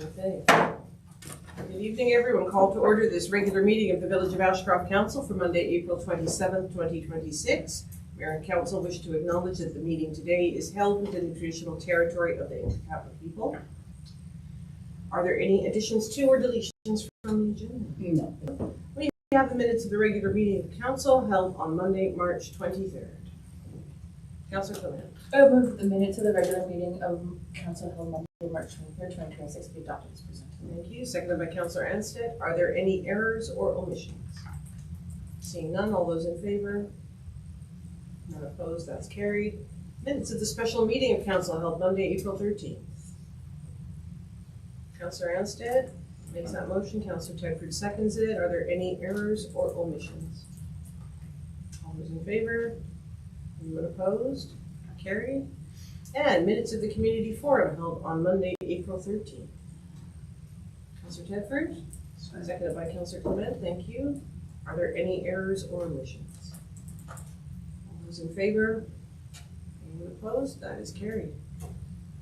Okay. Good evening, everyone. Call to order this regular meeting of the Village of Ashcroft Council for Monday, April 27th, 2026. Mayor and Council wish to acknowledge that the meeting today is held within the traditional territory of the Ashcroft people. Are there any additions to or deletions from the agenda? No. We have the minutes of the regular meeting of Council held on Monday, March 23rd. Councillor Clement. I move the minutes of the regular meeting of Council held Monday, March 23rd, 2026 be adopted as presented. Thank you. Seconded by Councillor Anstead. Are there any errors or omissions? Seeing none, all those in favor? None opposed, that's carried. Minutes of the special meeting of Council held Monday, April 13th. Councillor Anstead makes that motion. Councillor Tedford seconds it. Are there any errors or omissions? All those in favor? Anyone opposed? Carried. And minutes of the community forum held on Monday, April 13th. Councillor Tedford, seconded by Councillor Clement. Thank you. Are there any errors or omissions? All those in favor? Anyone opposed? That is carried.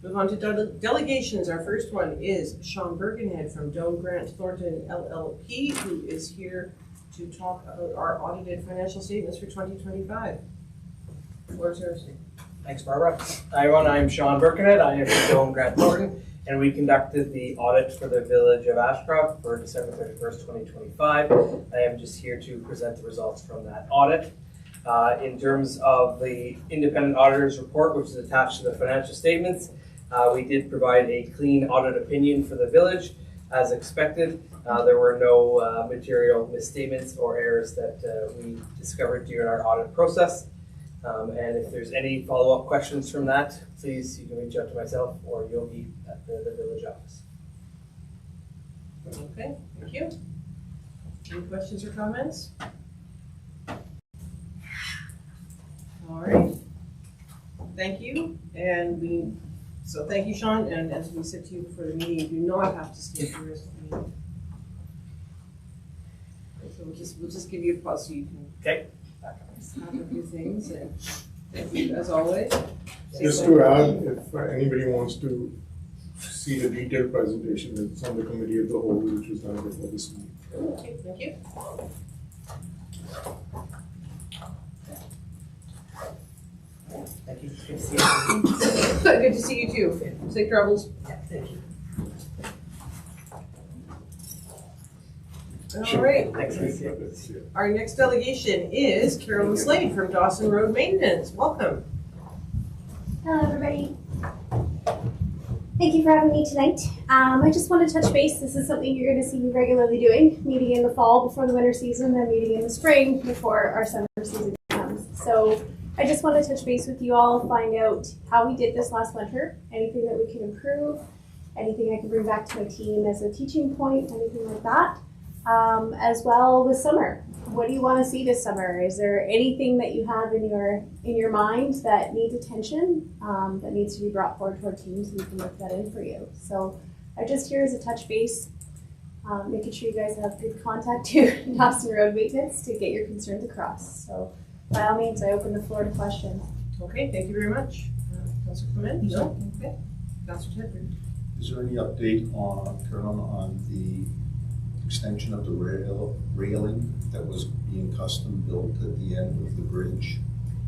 Move on to delegations. Our first one is Sean Birkenhead from Doan Grant Thornton LLP, who is here to talk about our audited financial statements for 2025. Floor is yours. Thanks, Barbara. Hi, everyone. I'm Sean Birkenhead. I am from Doan Grant Thornton, and we conducted the audit for the Village of Ashcroft for December 31st, 2025. I am just here to present the results from that audit. In terms of the independent auditor's report, which is attached to the financial statements, we did provide a clean audit opinion for the village. As expected, there were no material misstatements or errors that we discovered during our audit process. And if there's any follow-up questions from that, please, you can reach out to myself or Yogi at the village office. Okay, thank you. Any questions or comments? All right. Thank you. So thank you, Sean. And as we said to you before the meeting, you do not have to stay for the rest of the meeting. So we'll just give you a pause so you can have a few things. And thank you as always. Just to add, if anybody wants to see the detailed presentation, it's on the committee of the whole, which was done before this meeting. Okay, thank you. Thank you. Good to see you. Good to see you too. Safe travels. Yeah, thank you. All right. Thanks. Our next delegation is Carolyn Slade from Dawson Road Maintenance. Welcome. Hello, everybody. Thank you for having me tonight. I just want to touch base. This is something you're going to see me regularly doing, meeting in the fall before the winter season, then meeting in the spring before our summer season comes. So I just want to touch base with you all, find out how we did this last winter, anything that we can improve, anything I can bring back to my team as a teaching point, anything like that. As well with summer. What do you want to see this summer? Is there anything that you have in your mind that needs attention, that needs to be brought forward to our team so we can work that in for you? So I'm just here as a touch base, making sure you guys have good contact to Dawson Road Maintenance to get your concerns across. So by all means, I open the floor to questions. Okay, thank you very much. Councillor Clement? No? Okay. Councillor Tedford? Is there any update Carolyn, on the extension of the railing that was being custom built at the end of the bridge?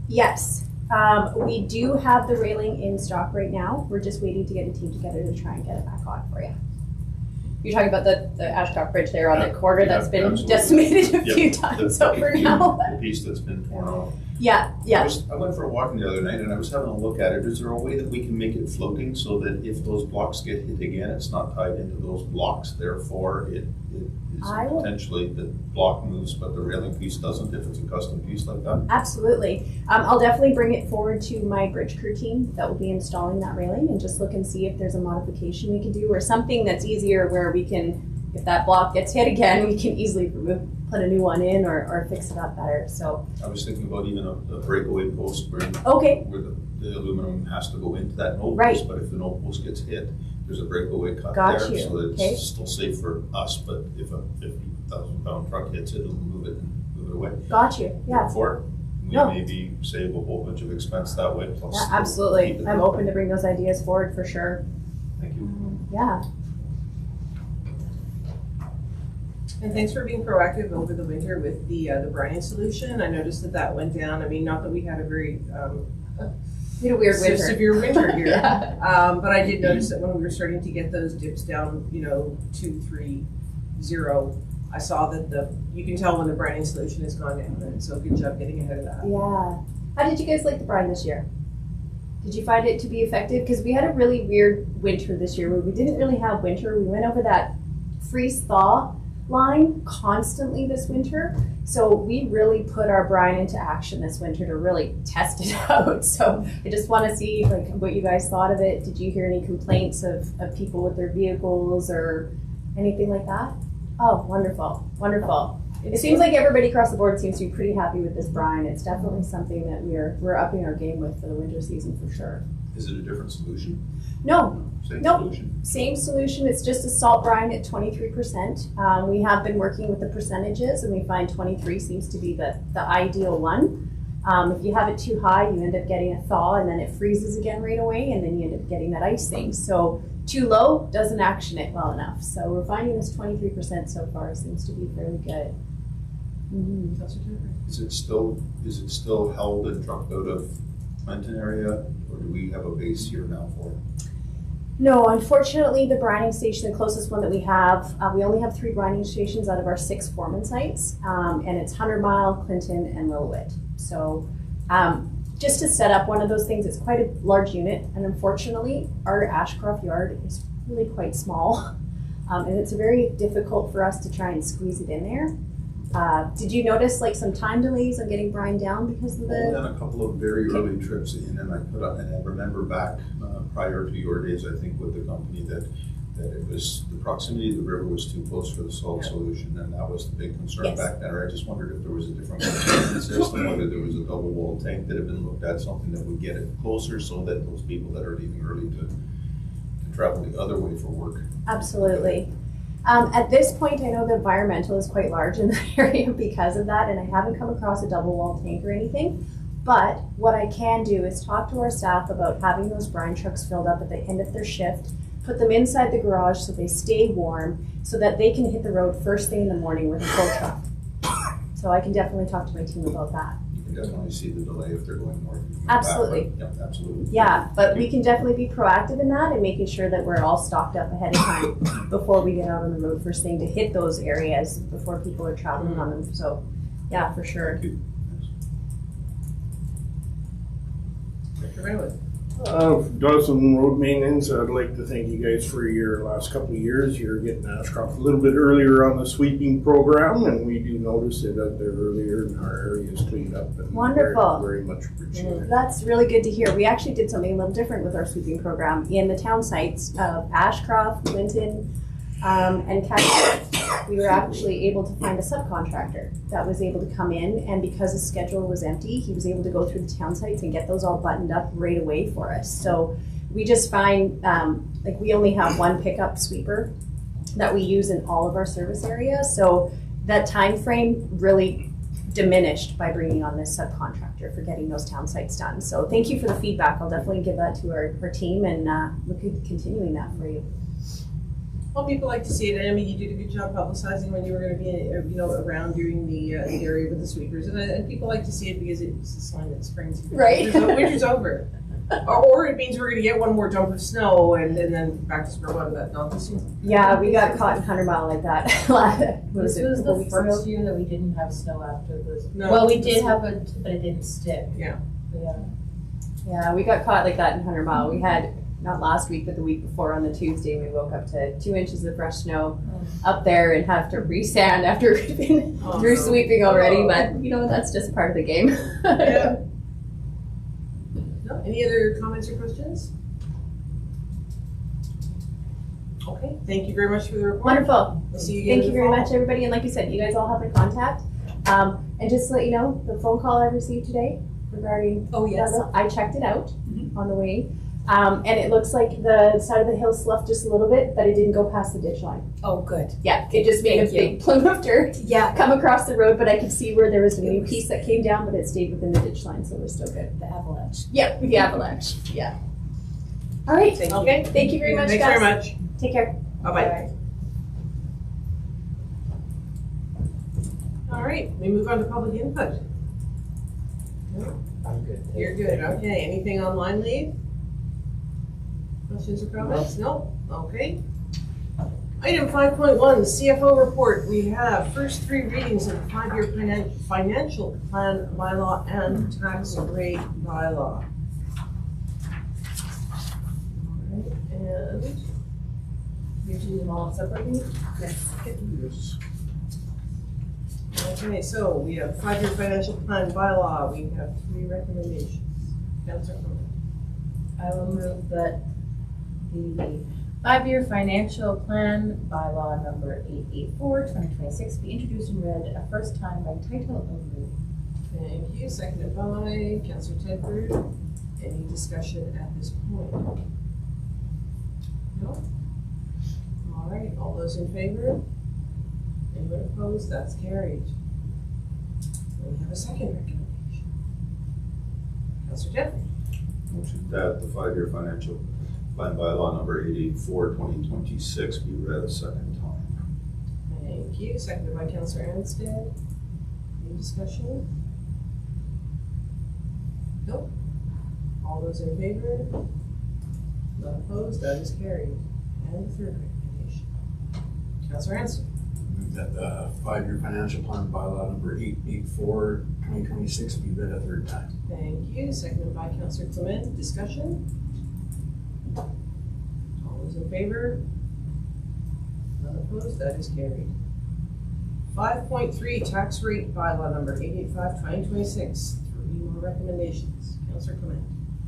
Yes, we do have the railing in stock right now. We're just waiting to get a team together to try and get it back on for you. You're talking about the Ashcroft Bridge there on the corner that's been decimated a few times over now. The piece that's been torn off. Yeah. I went for a walk the other night and I was having a look at it. Is there a way that we can make it floating so that if those blocks get hit again, it's not tied into those blocks? Therefore, it is potentially the block moves, but the railing piece doesn't if it's a custom piece like that? Absolutely. I'll definitely bring it forward to my bridge crew team that will be installing that railing and just look and see if there's a modification we can do or something that's easier where we can, if that block gets hit again, we can easily put a new one in or fix it up better. So I was thinking about even a breakaway post where the aluminum has to go into that nose post, but if the nose post gets hit, there's a breakaway cut there, so that it's still safe for us, but if a 50,000-pound truck hits it, it'll move it away. Got you, yeah. Therefore, we maybe save a whole bunch of expense that way. Plus absolutely. I'm open to bring those ideas forward for sure. Thank you. Yeah. And thanks for being proactive over the winter with the brining solution. I noticed that went down. I mean, not that we had a very We had a weird winter. severe winter here. Yeah. But I did notice that when we were starting to get those dips down, 2, 3, 0, I saw that you can tell when the brining solution has gone down, and so good job getting ahead of that. Yeah. How did you guys like the brine this year? Did you find it to be effective? Because we had a really weird winter this year where we didn't really have winter. We went over that freeze-thaw line constantly this winter. So we really put our brine into action this winter to really test it out. So I just want to see what you guys thought of it. Did you hear any complaints of people with their vehicles or anything like that? Oh, wonderful, wonderful. It seems like everybody across the board seems to be pretty happy with this brine. It's definitely something that we're upping our game with for the winter season for sure. Is it a different solution? No, Same Nope. solution? same solution. It's just a salt brine at 23%. We have been working with the percentages, and we find 23 seems to be the ideal one. If you have it too high, you end up getting a thaw, and then it freezes again right away, and then you end up getting that ice thing. So too low doesn't action it well enough. So we're finding this 23% so far seems to be very good. Mm-hmm. Is it still held and trucked out of Clinton area, or do we have a base here now for it? No, unfortunately, the brining station, the closest one that we have, we only have 3 brining stations out of our 6 foreman sites, and it's 100 Mile, Clinton, and Lillooet. So just to set up one of those things, it's quite a large unit, and unfortunately, our Ashcroft yard is really quite small, and it's very difficult for us to try and squeeze it in there. Did you notice some time delays on getting brine down because of I've the? done a couple of very early trips in, and I remember back prior to your days, I think, with the company that it was, the proximity of the river was too close for the salt solution, and that was the big concern Yes. back then. I just wondered if there was a different containment system, whether there was a double wall tank that had been looked at, something that would get it closer so that those people that are leaving early to travel the other way for work. Absolutely. At this point, I know the environmental is quite large in the area because of that, and I haven't come across a double wall tank or anything. But what I can do is talk to our staff about having those brine trucks filled up at the end of their shift, put them inside the garage so they stay warm, so that they can hit the road first thing in the morning with a full truck. So I can definitely talk to my team about that. You can definitely see the delay if they're going north. Absolutely. Yeah, absolutely. Yeah, but we can definitely be proactive in that and making sure that we're all stocked up ahead of time before we get out on the road first thing to hit those areas before people are traveling on them. So, yeah, for sure. Thank you. Dr. Renwick. Done some road maintenance. I'd like to thank you guys for your last couple of years. You're getting Ashcroft a little bit earlier on the sweeping program, and we do notice it out there earlier, and our area is cleaned up. And Wonderful. Very, very much appreciated. That's really good to hear. We actually did something a little different with our sweeping program in the town sites of Ashcroft, Clinton, and Castleton. We were actually able to find a subcontractor that was able to come in, and because his schedule was empty, he was able to go through the town sites and get those all buttoned up right away for us. So we just find, we only have one pickup sweeper that we use in all of our service areas. So that time frame really diminished by bringing on this subcontractor for getting those town sites done. So thank you for the feedback. I'll definitely give that to our team, and look at continuing that for you. Well, people like to see it, and I mean, you did a good job publicizing when you were going to be, around doing the area with the sweepers, and people like to see it because it's a sign that spring's here. Right. Winter's over, or it means we're going to get one more dump of snow, and then back to square one. But not this year. Yeah, we got caught in 100 Mile like that. This was the first year that we didn't have snow after this. No, Well, we did have it, but it didn't stick. Yeah. Yeah, we got caught like that in 100 Mile. We had, not last week, but the week before on the Tuesday, we woke up to 2 inches of fresh snow up there and have to re-sand after we've been through sweeping already. But, that's just part of the game. Yeah. No, any other comments or questions? Okay, thank you very much for the report. Wonderful. We'll see you again. Thank you very much, everybody. And like you said, you guys all have my contact. And just to let you know, the phone call I received today regarding I checked it out on the way. And it looks like the side of the hill sloughed just a little bit, but it didn't go past the ditch line. Oh, good. Yeah, it just made a big plume of dirt Yeah. come across the road, but I could see where there was a new piece that came down, but it stayed within the ditch line, so we're still good. The avalanche. Yep, the avalanche. Yeah. All right. Thank you. Okay. Thank you very much, Thanks guys. very much. Take care. Bye-bye. All right, we move on to public input. No? I'm good. You're good, okay. Anything online, Lee? Questions or comments? No? Okay. Item 5.1, CFO report. We have first 3 readings of the 5-year financial plan bylaw and tax rate bylaw. All right, and You're doing them all separately? yes. Yes. Okay, so we have 5-year financial plan bylaw. We have 3 recommendations. Councilor Cronin. I will move that the 5-year financial plan bylaw number 884/2026 be introduced and read a first time by title only. Thank you. Seconded by Councilor Tedford. Any discussion at this point? No? All right, all those in favor? Anyone opposed? That's carried. We have a second recommendation. Councilor Tedford. Motion that the 5-year financial plan bylaw number 884/2026 be read a second time. Thank you. Seconded by Councilor Anstead. Any discussion? Nope. All those in favor? None opposed? That is carried. And the third recommendation. Councilor Anstead. Move that the 5-year financial plan bylaw number 884/2026 be read a third time. Thank you. Seconded by Councilor Clement. Discussion? All those in favor? None opposed? That is carried. 5.3 tax rate bylaw number 885/2026. 3 more recommendations. Councilor Clement.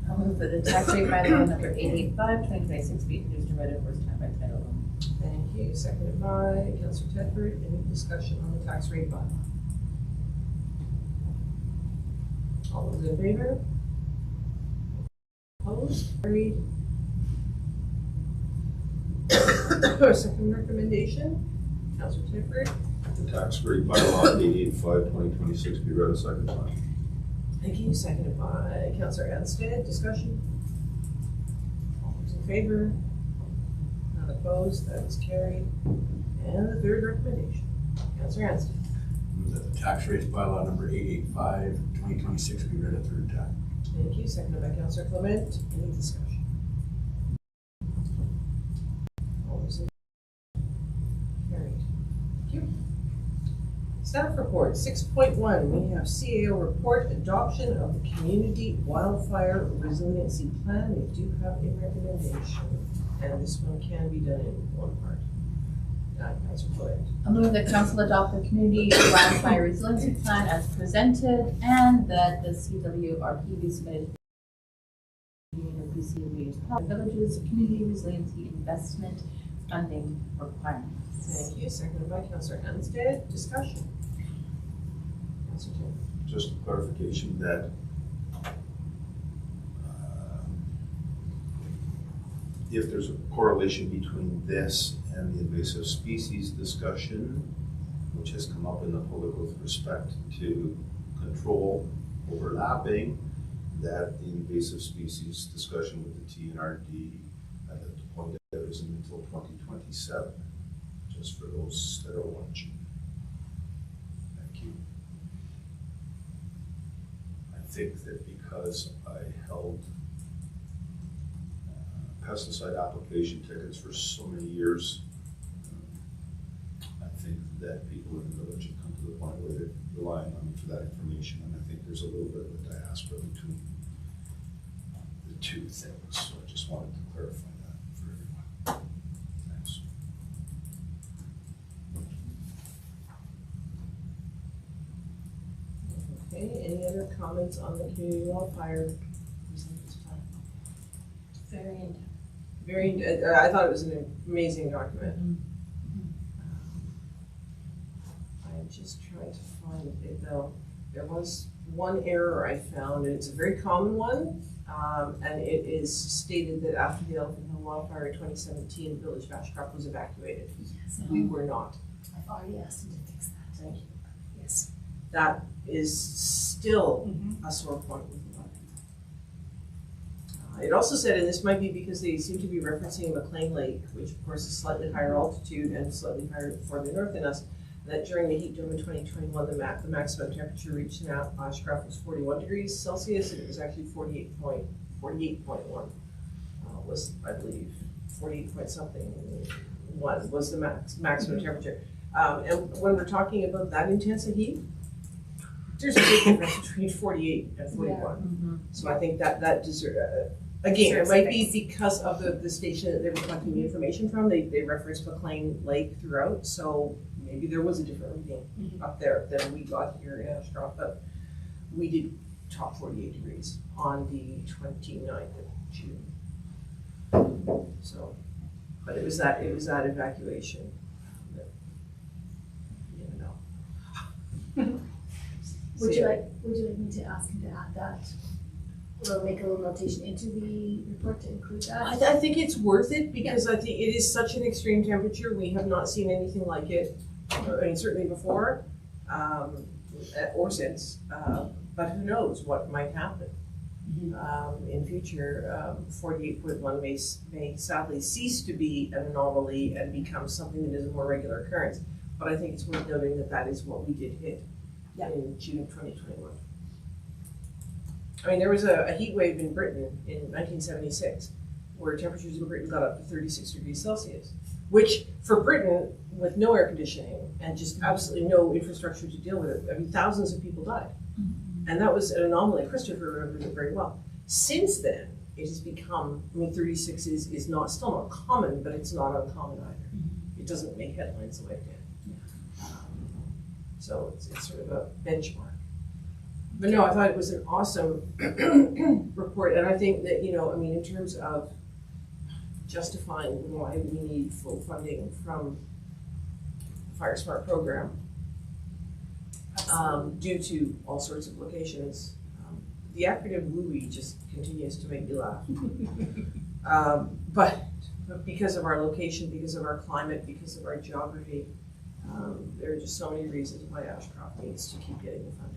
I'll move that the tax rate bylaw number 885/2026 be introduced and read a first time by title only. Thank you. Seconded by Councilor Tedford. Any discussion on the tax rate bylaw? All those in favor? Opposed? Carried. Second recommendation, Councilor Tedford. The tax rate bylaw 885/2026 be read a second time. Thank you. Seconded by Councilor Anstead. Discussion? All those in favor? None opposed? That is carried. And the third recommendation, Councilor Anstead. Move that the tax rates bylaw number 885/2026 be read a third time. Thank you. Seconded by Councilor Clement. Any discussion? All those in carried. Thank you. Staff report 6.1. We have CAO report adoption of the community wildfire resiliency plan. We do have a recommendation, and this one can be done in one part. Councilor Floyd. I'll move that council adopt the community wildfire resiliency plan as presented and that the CWRP be submitted to the Union of BC Regions Villages Community Resiliency Investment Funding Requirements. Thank you. Seconded by Councilor Anstead. Discussion. Councilor Taylor. Just a clarification that if there's a correlation between this and the invasive species discussion, which has come up in the public with respect to control overlapping, that the invasive species discussion with the TNRD at the point that isn't until 2027, just for those that are watching. Thank you. I think that because I held pesticide application tickets for so many years, I think that people in the village have come to the point where they're relying on me for that information, and I think there's a little bit of a diaspora between the two things, so I just wanted to clarify that for everyone. Thanks. Okay, any other comments on the community wildfire resilience plan? Very in-depth. Very, I thought it was an amazing document. I'm just trying to find it though. There was one error I found, and it's a very common one, and it is stated that after the Elephant Hill wildfire in 2017, the village of Ashcroft was evacuated. Yes. We were not. I've already asked him to fix that. Thank you. Yes. That is still a sore point with the document. It also said, and this might be because they seem to be referencing McLean Lake, which of course is slightly higher altitude and slightly higher further north than us, that during the heat dome in 2021, the maximum temperature reached in Ashcroft was 41 degrees Celsius, and it was actually 48.1 was, I believe, 48 point something one was the maximum temperature. And when we're talking about that intense heat, there's a big difference between 48 and 41. So I think that deserves, again, it might be because of the station that they were collecting the information from. They referenced McLean Lake throughout, so maybe there was a different reading up there than we got here in Ashcroft, but we did top 48 degrees on the 29th of June. So, but it was that evacuation that, you know. Would you like me to ask him to add that? Or make a little notation into the report to include that? I think it's worth it because I think it is such an extreme temperature. We have not seen anything like it, I mean, certainly before, or since, but who knows what might happen. In future, 48.1 may sadly cease to be an anomaly and become something that is a more regular occurrence. But I think it's worth noting that is what we did hit in June of 2021. I mean, there was a heat wave in Britain in 1976 where temperatures in Britain got up to 36 degrees Celsius, which for Britain, with no air conditioning and just absolutely no infrastructure to deal with it, I mean, thousands of people died. And that was an anomaly. Christopher remembers it very well. Since then, it has become, I mean, 36 is still not common, but it's not uncommon either. It doesn't make headlines like that. So it's sort of a benchmark. But no, I thought it was an awesome report. And I think that, you know, I mean, in terms of justifying why we need full funding from the Fire Smart program, due to all sorts of locations. The acronym WUI just continues to make me laugh. But because of our location, because of our climate, because of our geography, there are just so many reasons why Ashcroft needs to keep getting the funding.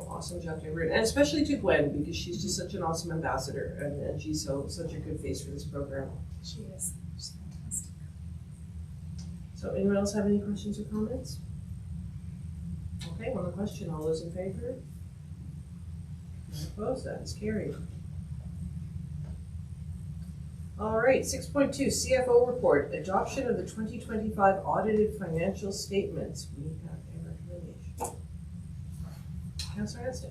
Awesome job to everyone, and especially to Gwen, because she's just such an awesome ambassador, and she's such a good face for this program. She is. She's fantastic. So anyone else have any questions or comments? Okay, on the question, all those in favor? None opposed, that is carried. All right, 6.2, CFO report, adoption of the 2025 audited financial statements. We have a recommendation. Councilor Heston.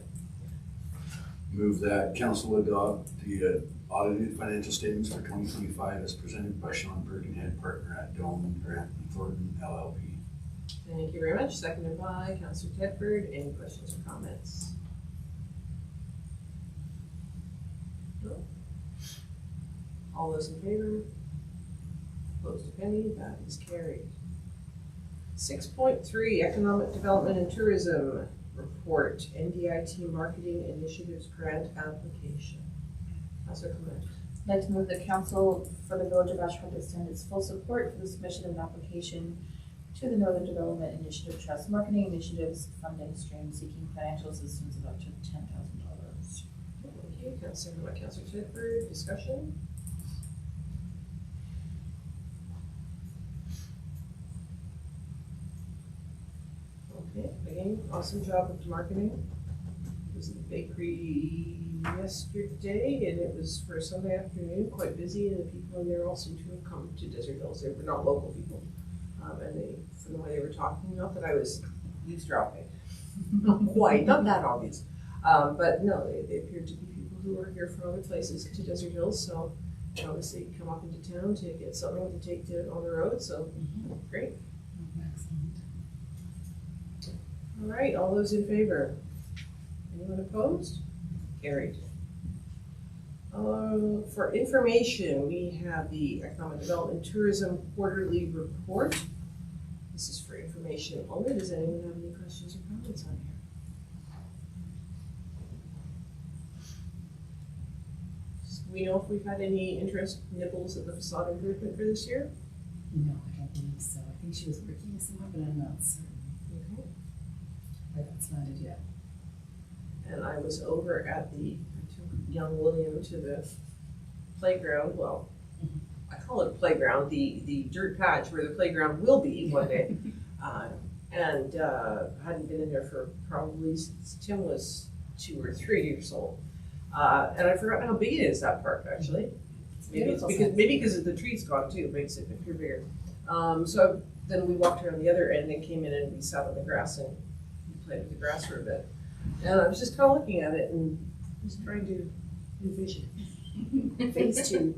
Move that council adopt the audited financial statements for 2025 as presented by Sean Birkenhead, partner at Dome Grant and Thornton LLP. Thank you very much. Seconded by Councilor Tedford. Any questions or comments? No? All those in favor? Opposed, if any? That is carried. 6.3, Economic Development and Tourism report, NDIT Marketing Initiatives Grant application. Councilor Clement. I'd like to move that council for the Village of Ashcroft extend its full support for the submission of an application to the Northern Development Initiative Trust Marketing Initiatives funding stream seeking financial assistance of up to $10,000. Okay, seconded by Councilor Tedford. Discussion? Okay, again, awesome job with the marketing. It was at the bakery yesterday, and it was for Sunday afternoon, quite busy, and the people in there all seemed to have come to Desert Hills. They were not local people, and they, from the way they were talking, not that I was eavesdropping, not quite, not that obvious, but no, they appeared to be people who were here from other places to Desert Hills, so they obviously come up into town to get something to take on the road, so great. Excellent. All right, all those in favor? Anyone opposed? Carried. For information, we have the Economic Development Tourism Quarterly Report. This is for information only. Does anyone have any questions or comments on here? Do we know if we've had any interest nibbles at the facade improvement for this year? No, I don't believe so. I think she was working somewhere, but I'm not certain. Okay. I haven't landed yet. And I was over at the, I took young William to the playground, well, I call it a playground, the dirt patch where the playground will be one day. And hadn't been in there for probably since Tim was 2 or 3 years old. And I forgot how big it is, that park, actually. Maybe because the trees gone too, it makes it appear bigger. So then we walked around the other end and came in and we sat on the grass and we played with the grass for a bit. And I was just kind of looking at it and just trying to envision. Phase 2.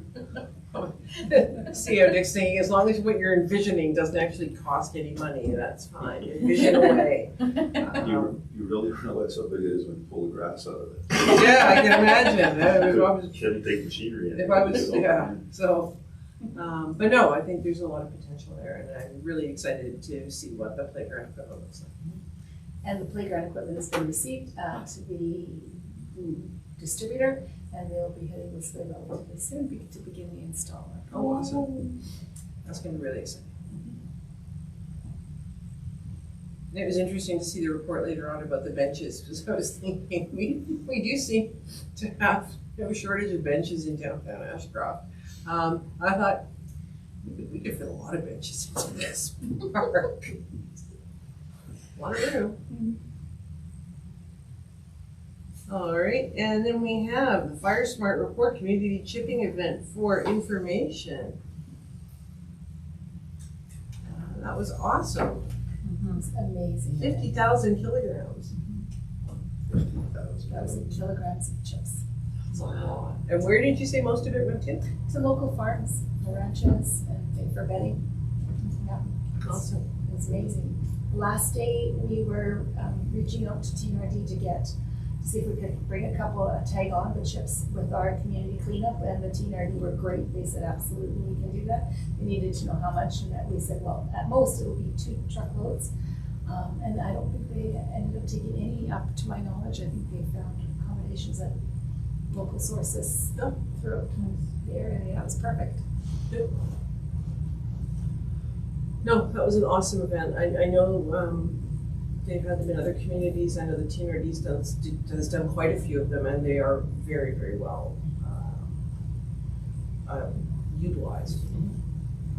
See how Dick's thinking, as long as what you're envisioning doesn't actually cost any money, that's fine. Envision away. You really realize how big it is when you pull the grass out of it. Yeah, I can imagine. Shouldn't take machinery in. If I was, yeah, so, but no, I think there's a lot of potential there, and I'm really excited to see what the playground equipment looks like. And the playground equipment has been received to the distributor, and they'll be heading this way relatively soon to begin the install. Oh, awesome. That's gonna be really exciting. And it was interesting to see the report later on about the benches, because I was thinking, we do seem to have a shortage of benches in downtown Ashcroft. I thought, we could fit a lot of benches into this park. A lot of room. All right, and then we have the Fire Smart Report Community Chipping Event for information. That was awesome. It's amazing. 50,000 kilograms. 50,000 kilograms of chips. That's a lot. And where did you say most of it went to? To local farms, ranches, and for bedding. Yeah. Awesome. It's amazing. Last day, we were reaching out to TNRD to see if we could bring a couple, tag on the chips with our community cleanup, and the TNRD were great. They said, absolutely, we can do that. They needed to know how much, and that we said, well, at most, it will be 2 truckloads. And I don't think they ended up taking any up to my knowledge. I think they found accommodations at local sources throughout the area. Yeah, it was perfect. Good. No, that was an awesome event. I know they've had them in other communities. I know the TNRD has done quite a few of them, and they are very, very well utilized.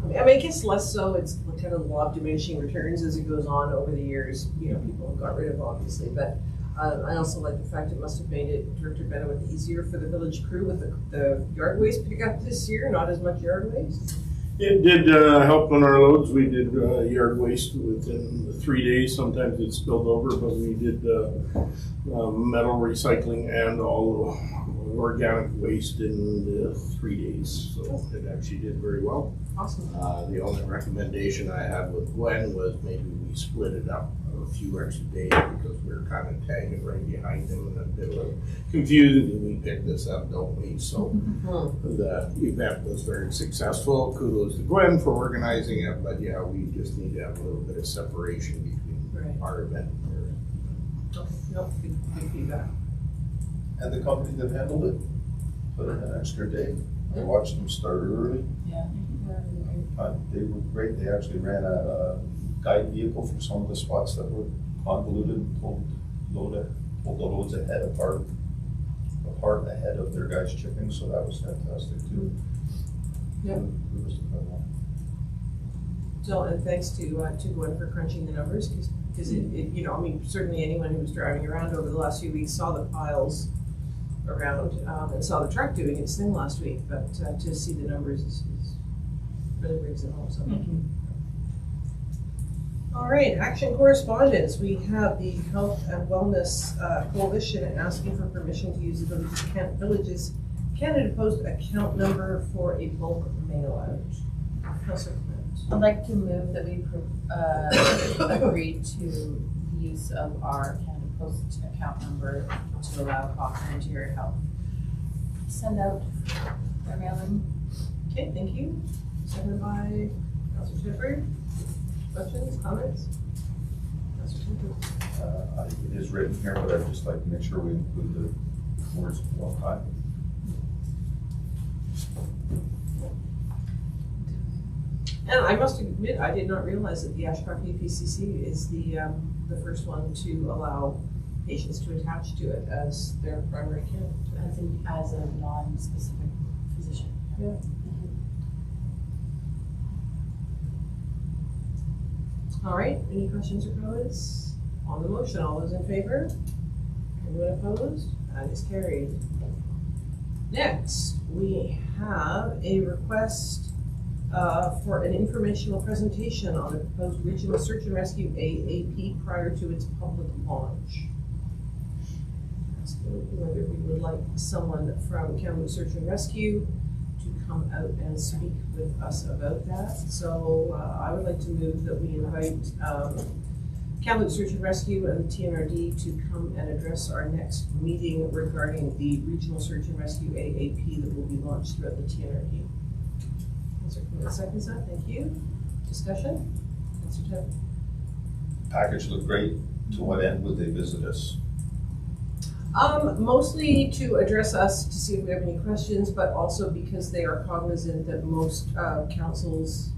I mean, I guess less so. It's kind of the law of diminishing returns as it goes on over the years. You know, people have got rid of, obviously, but I also like the fact it must have made it, Director Benowith, easier for the village crew with the yard waste pickup this year. Not as much yard waste. It did help on our loads. We did yard waste within 3 days. Sometimes it spilled over, but we did metal recycling and all organic waste in 3 days. So it actually did very well. Awesome. The only recommendation I had with Gwen was maybe we split it up a few extra days because we were kind of tagging right behind him and a bit of confusion. We picked this up, don't we? So the event was very successful. Kudos to Gwen for organizing it, but yeah, we just need to have a little bit of separation between our event and their event. Okay, no, good feedback. And the company that handled it put in an extra day. I watched them start early. Yeah. They were great. They actually ran a guide vehicle for some of the spots that were convoluted and pulled the loads apart ahead of their guys chipping, so that was fantastic too. Yep. It was a good one. So, and thanks to Gwen for crunching the numbers, because it, you know, I mean, certainly anyone who was driving around over the last few weeks saw the piles around and saw the truck doing its thing last week, but to see the numbers is really brings it home, so thank you. All right, action correspondence. We have the Health and Wellness Coalition asking for permission to use the Villages Canada Post account number for a bulk mail out. Councilor Clement. I'd like to move that we agree to the use of our Canada Post account number to allow Cochrane Interior Health send out their mailing. Okay, thank you. Seconded by Councilor Shepherd. Questions, comments? It is written here, but I'd just like to make sure we include the words one time. And I must admit, I did not realize that the Ashcroft EPCC is the first one to allow patients to attach to it as their primary care. As a non-specific physician. All right, any questions or comments on the motion? All those in favor? Anyone opposed? That is carried. Next, we have a request for an informational presentation on the proposed Regional Search and Rescue AAP prior to its public launch. Asking whether we would like someone from Kamloops Search and Rescue to come out and speak with us about that. So I would like to move that we invite Kamloops Search and Rescue and the TNRD to come and address our next meeting regarding the Regional Search and Rescue AAP that will be launched throughout the TNRD. Councilor Clement seconds that, thank you. Discussion? Councilor Taylor. Package looked great. To what end would they visit us? Mostly to address us to see if we have any questions, but also because they are cognizant that most councils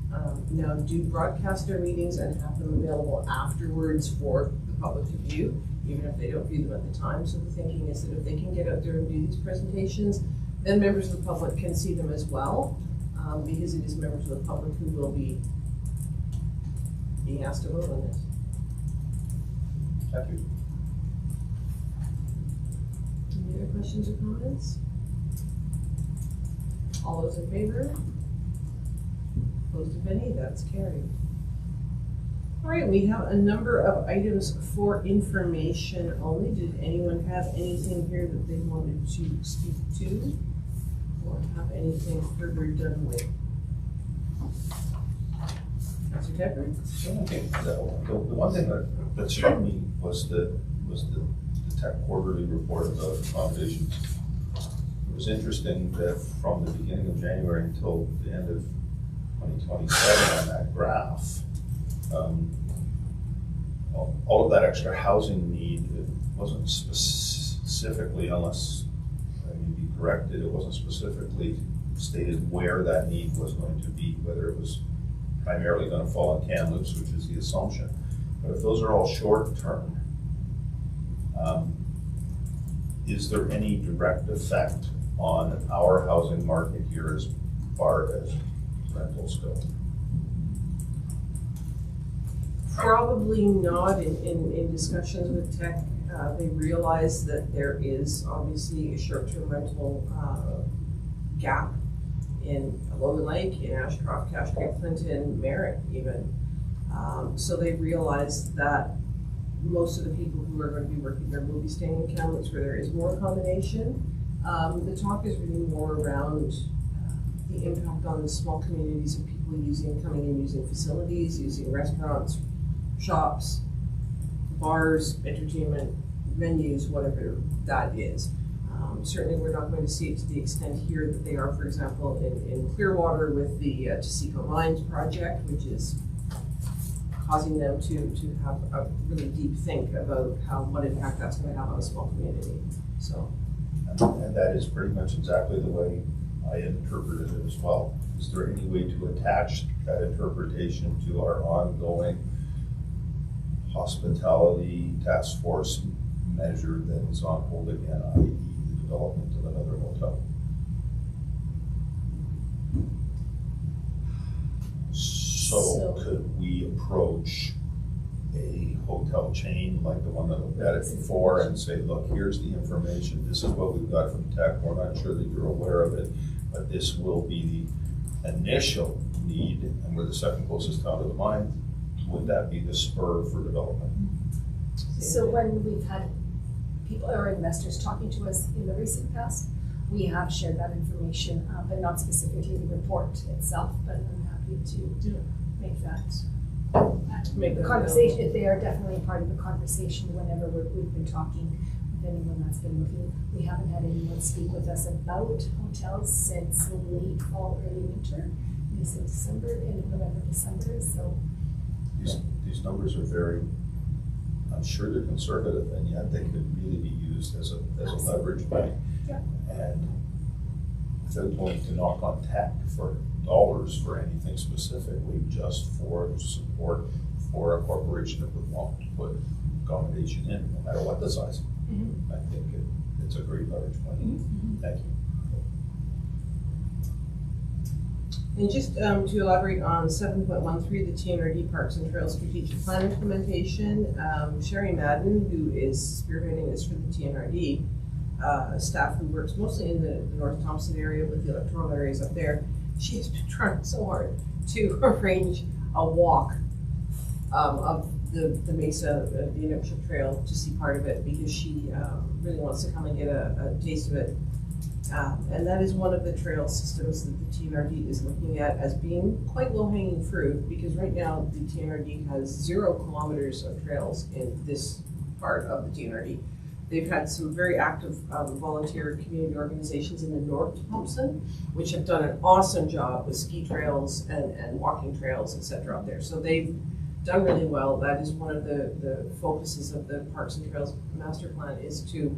now do broadcast their meetings and have them available afterwards for the public to view, even if they don't view them at the time. So the thinking is that if they can get out there and do these presentations, then members of the public can see them as well, because it is members of the public who will be being asked to vote on this. Thank you. Any other questions or comments? All those in favor? Opposed if any, that's carried. All right, we have a number of items for information only. Did anyone have anything here that they wanted to speak to? Or have anything further done with? Councilor Tepper? The one thing that struck me was the Tech quarterly report about accommodations. It was interesting that from the beginning of January until the end of 2027 on that graph, all of that extra housing need, it wasn't specifically, unless I may be corrected, it wasn't specifically stated where that need was going to be, whether it was primarily going to fall on Kamloops, which is the assumption. But if those are all short-term, is there any direct effect on our housing market here as far as rentals go? Probably not. In discussions with Tech, they realize that there is obviously a short-term rental gap in Logan Lake, in Ashcroft, Cache Creek, Clinton, Merritt even. So they realize that most of the people who are going to be working there will be staying in Kamloops where there is more accommodation. The talk is really more around the impact on the small communities of people coming in using facilities, using restaurants, shops, bars, entertainment venues, whatever that is. Certainly we're not going to see it to the extent here that they are, for example, in Clearwater with the Taseko Mines project, which is causing them to have a really deep think about what impact that's going to have on a small community. So, and that is pretty much exactly the way I interpreted it as well. Is there any way to attach that interpretation to our ongoing hospitality task force measure that is on hold again, i.e. the development of another hotel? So could we approach a hotel chain like the one that looked at it before and say, look, here's the information, this is what we've got from Tech, we're not sure that you're aware of it, but this will be the initial need, and we're the second closest town to the mine, would that be the spur for development? So when we've had people or investors talking to us in the recent past, we have shared that information, but not specifically the report itself, but I'm happy to make that the conversation, if they are definitely part of the conversation whenever we've been talking with anyone that's been looking. We haven't had anyone speak with us about hotels since late fall, early winter. We said December, end of November, December, so. These numbers are very, I'm sure they're conservative, and yet they could really be used as a leverage point. Yeah. And without going to knock on Tech for dollars for anything specifically, just for support for a corporation that would want to put accommodation in, no matter what the size. I think it's a great large plan. Thank you. And just to elaborate on 7.13, the TNRD Parks and Trails Strategic Plan implementation, Sherry Madden, who is spearheading this for the TNRD, staff who works mostly in the North Thompson area with the electoral areas up there, she has been trying so hard to arrange a walk of the Mesa, the Inukshuk Trail, to see part of it, because she really wants to come and get a taste of it. And that is one of the trail systems that the TNRD is looking at as being quite low-hanging fruit, because right now the TNRD has 0 kilometers of trails in this part of the TNRD. They've had some very active volunteer community organizations in the North Thompson, which have done an awesome job with ski trails and walking trails, et cetera, up there. So they've done really well. That is one of the focuses of the Parks and Trails Master Plan, is to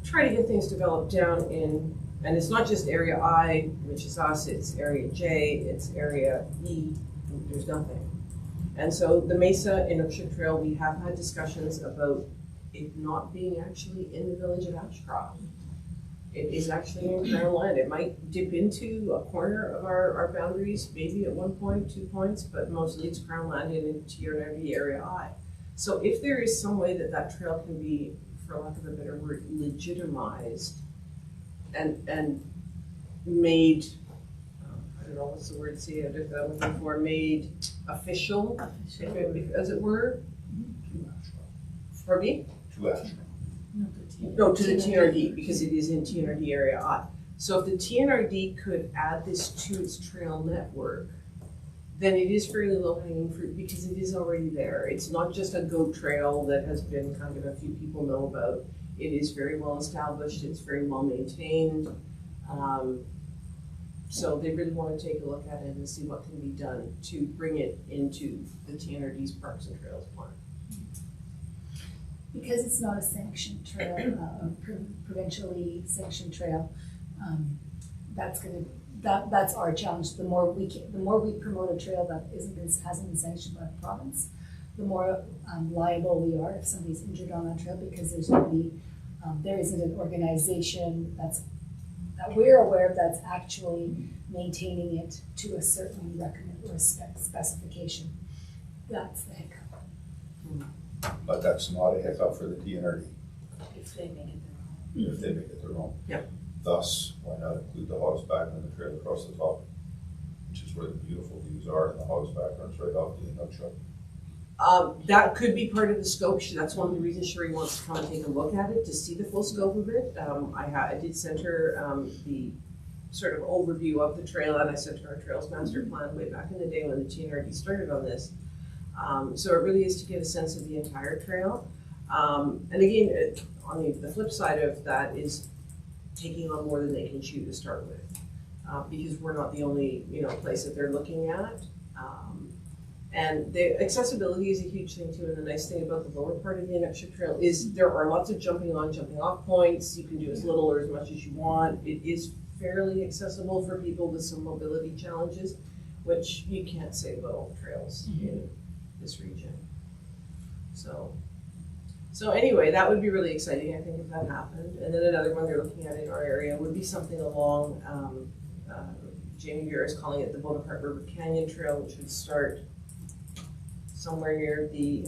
try to get things developed down in, and it's not just Area I, which is us, it's Area J, it's Area E, there's nothing. And so the Mesa Inukshuk Trail, we have had discussions about it not being actually in the village of Ashcroft. It is actually in Crown land. It might dip into a corner of our boundaries, maybe at 1 point, 2 points, but mostly it's Crown land and in TNRD Area I. So if there is some way that that trail can be, for lack of a better word, legitimized and made, I don't know what's the word, see, I'm looking for, made official, as it were. For me? To Ashcroft. No, to the TNRD, because it is in TNRD Area I. So if the TNRD could add this to its trail network, then it is fairly low-hanging fruit, because it is already there. It's not just a goat trail that has been kind of a few people know about. It is very well established, it's very well maintained. So they really want to take a look at it and see what can be done to bring it into the TNRD's Parks and Trails plan. Because it's not a sanctioned trail, provincially sanctioned trail, that's our challenge. The more we promote a trail that hasn't been sanctioned by the province, the more liable we are if somebody's injured on that trail, because there isn't an organization that we're aware of that's actually maintaining it to a certain recommend or specification. That's the hiccup. But that's not a hiccup for the TNRD. If they make it their own. If they make it their own. Yep. Thus, why not include the Hogsback and the trail across the top, which is where the beautiful views are, and the Hogsback runs right off the Inukshuk. That could be part of the scope. That's one of the reasons Sherry wants to come and take a look at it, to see the full scope of it. I did send her the sort of overview of the trail, and I sent her our Trails Master Plan way back in the day when the TNRD started on this. So it really is to get a sense of the entire trail. And again, on the flip side of that is taking on more than they can chew to start with, because we're not the only place that they're looking at. And the accessibility is a huge thing too. And the nice thing about the lower part of the Inukshuk Trail is there are lots of jumping on, jumping off points. You can do as little or as much as you want. It is fairly accessible for people with some mobility challenges, which you can't say about all trails in this region. So anyway, that would be really exciting, I think, if that happened. And then another one they're looking at in our area would be something along, Jamie Vera is calling it the Bonaparte River Canyon Trail, which would start somewhere near the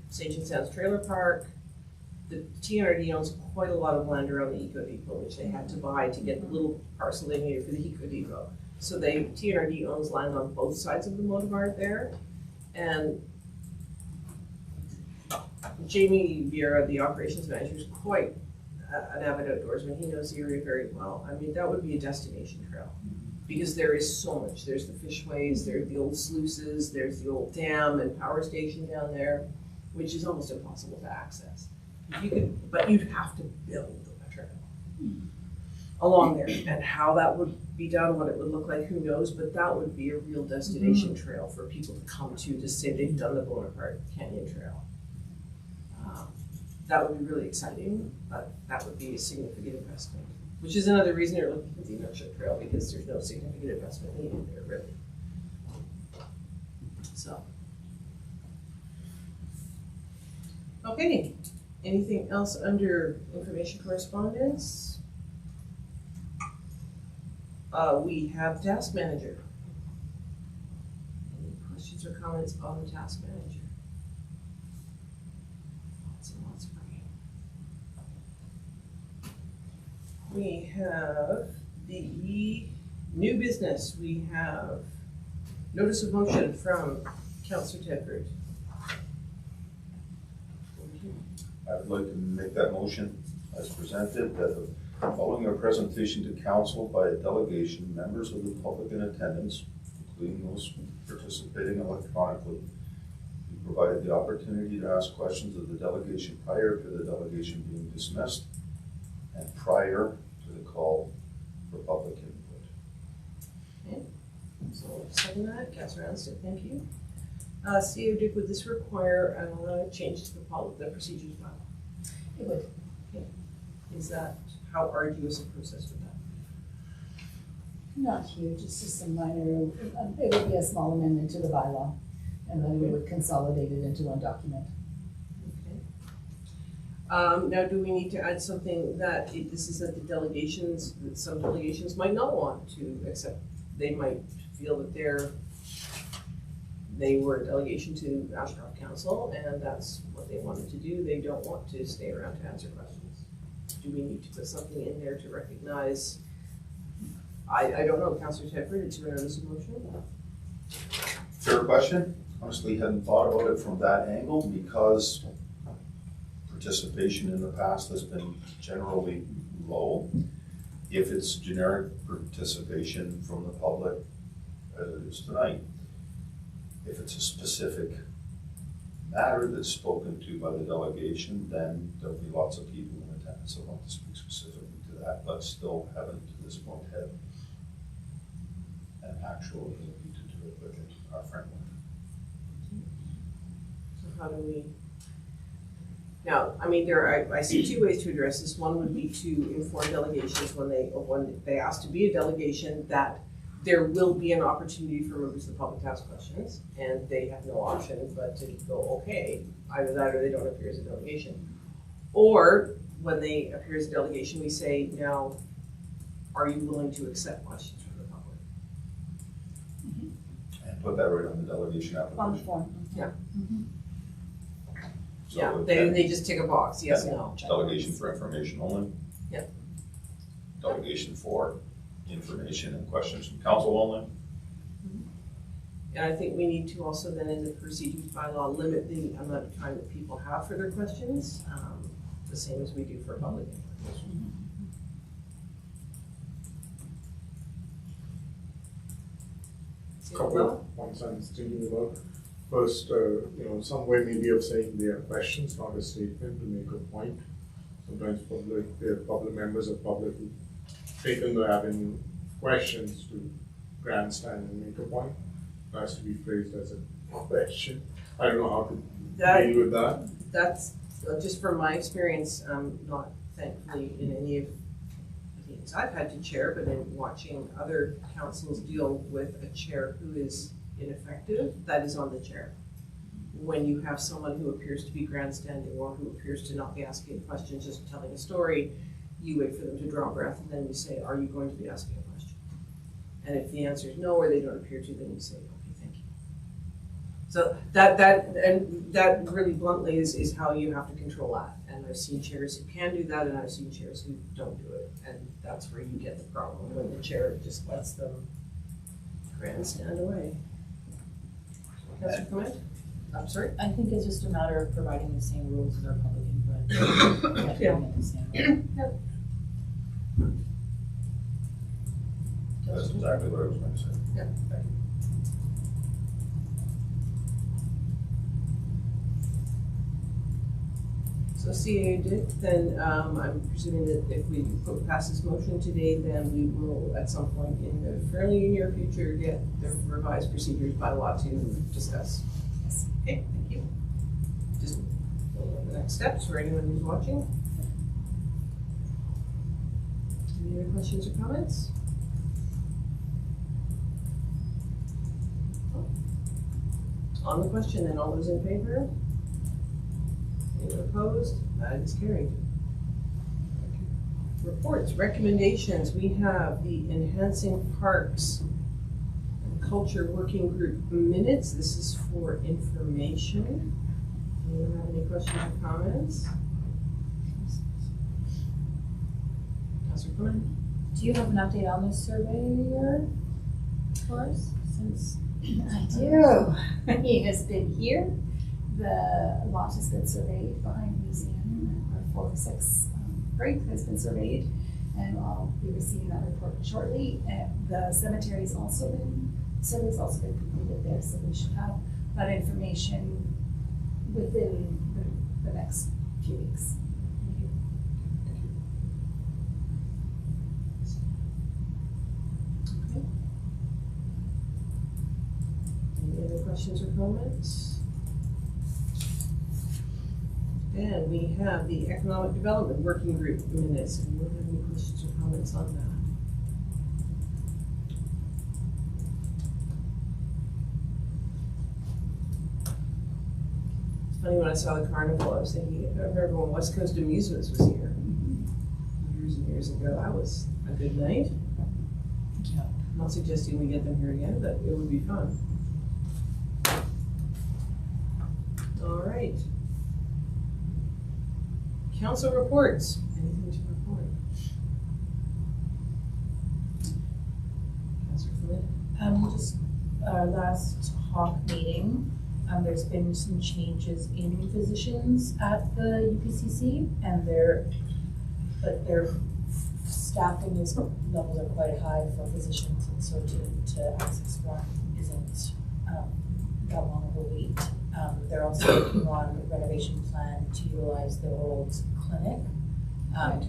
Sage and Sands Trailer Park. The TNRD owns quite a lot of land around the Eco Depot, which they had to buy to get the little parcel they needed for the Eco Depot. So TNRD owns land on both sides of the Bonaparte there. And Jamie Vieira, the operations manager, is quite an avid outdoorsman. He knows the area very well. I mean, that would be a destination trail, because there is so much. There's the fishways, there's the old sluices, there's the old dam and power station down there, which is almost impossible to access. But you'd have to build a trail along there, and how that would be done, what it would look like, who knows, but that would be a real destination trail for people to come to say they've done the Bonaparte Canyon Trail. That would be really exciting, but that would be a significant investment, which is another reason they're looking at the Inukshuk Trail, because there's no significant investment needed there, really. So. Okay, anything else under information correspondence? We have task manager. Any questions or comments on the task manager? Lots and lots of writing. We have the new business. We have notice of motion from Councillor Tedford. I would like to make that motion as presented, that following a presentation to council by a delegation, members of the public in attendance, including those participating electronically, be provided the opportunity to ask questions of the delegation prior to the delegation being dismissed and prior to the call for public input. Okay, so second that, Councillor Anstey, thank you. CEO Dick, would this require a change to the procedures bylaw? It would. Is that, how arduous a process would that Not huge, it's just a minor, it would be a small amendment to the bylaw, and then we would consolidate it into one document. be? Okay. Now, do we need to add something that this is that the delegations, that some delegations might not want to accept, they might feel that they were a delegation to Ashcroft Council and that's what they wanted to do, they don't want to stay around to answer questions. Do we need to put something in there to recognize? I don't know, Councillor Tedford, it's your notice of motion. Fair question. Honestly, hadn't thought about it from that angle because participation in the past has been generally low. If it's generic participation from the public, as it is tonight, if it's a specific matter that's spoken to by the delegation, then there'll be lots of people in attendance. So I want to speak specifically to that, but still haven't to this point had an actual ability to do it within our framework. So how do we? Now, I mean, I see two ways to address this. One would be to inform delegations when they ask to be a delegation that there will be an opportunity for members of the public to ask questions, and they have no option but to go, okay, either that or they don't appear as a delegation. Or when they appear as a delegation, we say, now, are you willing to accept questions from the public? And put that right on the delegation On the application. form. Yeah. So Yeah, then they just tick a box, yes, no. delegation for information only. Yep. Delegation for information and questions from council only. And I think we need to also then in the procedures bylaw limit the amount of time that people have for their questions, the same as we do for public input. Couple of points I'm thinking about. First, some way maybe of saying they are questions, not a statement, to make a point. Sometimes public members of public who taken the avenue questions to grandstand and make a point. It has to be phrased as a question. I don't know how to deal with that. That's just from my experience, not thankfully in any of the meetings I've had to chair, but in watching other councils deal with a chair who is ineffective, that is on the chair. When you have someone who appears to be grandstanding or who appears to not be asking questions, just telling a story, you wait for them to draw a breath and then you say, are you going to be asking a question? And if the answer is no, or they don't appear to, then you say, okay, thank you. So that really bluntly is how you have to control that. And I've seen chairs who can do that and I've seen chairs who don't do it. And that's where you get the problem, when the chair just lets them grandstand away. Councillor Clement? I'm sorry? I think it's just a matter of providing the same rules as our public input. Yeah. Doing it the same way. That's exactly what I was going to say. Yeah. Thank you. So CA Dick, then I'm presuming that if we pass this motion today, then we will at some point in the fairly near future get the revised procedures bylaw to discuss. Yes. Okay, thank you. Just the next steps for anyone who's watching. Any other questions or comments? On the question, then all those in favor? Anyone opposed? That is carried. Reports, recommendations, we have the Enhancing Parks and Culture Working Group minutes. This is for information. Anyone have any questions or comments? Councilor Quinn? Do you have an update on the surveyor for us since? I do. He has been here. The lot has been surveyed behind the museum. Our 406 break has been surveyed, and I'll be receiving that report shortly. The cemetery's also been completed there, so we should have that information within the next few weeks. Any other questions or comments? And we have the Economic Development Working Group minutes. Anyone have any questions or comments on that? It's funny, when I saw the carnival, I was thinking, I remember when West Coast Amusements was here years and years ago. That was a good night. Yeah. I'm not suggesting we get them here again, but it would be fun. All right. Council reports. Anything to report? Councilor Flynn? Just our last Hawk meeting, there's been some changes in positions at the UPCC, and their staffing levels are quite high for positions, and so to access one isn't that long of a wait. They're also working on a renovation plan to utilize the old clinic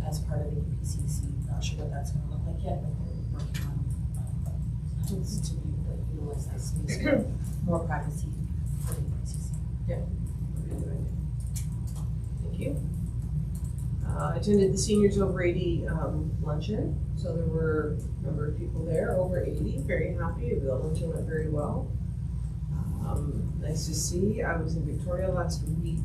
as part of the UPCC. Not sure what that's going to look like yet, but they're working on plans to be able to utilize that space for more privacy for the UPCC. Thank you. I attended the Seniors Over 80 luncheon, so there were a number of people there, over 80, very happy. The luncheon went very well. Nice to see. I was in Victoria last week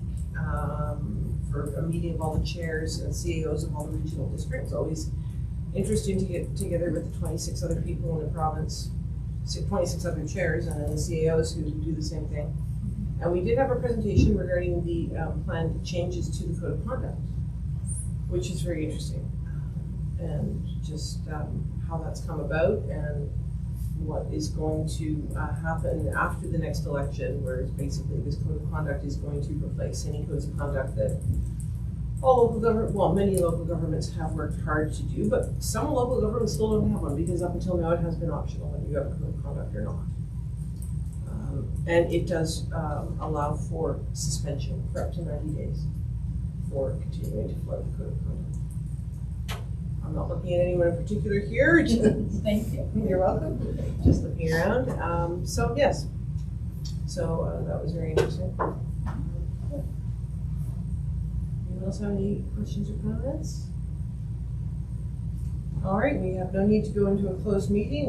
for a meeting of all the chairs and CAOs of all the regional districts. Always interesting to get together with the 26 other people in the province, 26 other chairs, and then the CAOs who do the same thing. And we did have a presentation regarding the planned changes to the Code of Conduct, which is very interesting, and just how that's come about and what is going to happen after the next election, where it's basically this Code of Conduct is going to replace any codes of conduct that all local government, well, many local governments have worked hard to do, but some local governments still don't have one, because up until now it has been optional whether you have a Code of Conduct or not. And it does allow for suspension for up to 90 days for continuing to flood the Code of Conduct. I'm not looking at anyone in particular here. Thank you. You're welcome. Just looking around. So yes. So that was very interesting. Anyone else have any questions or comments? All right, we have no need to go into a closed meeting.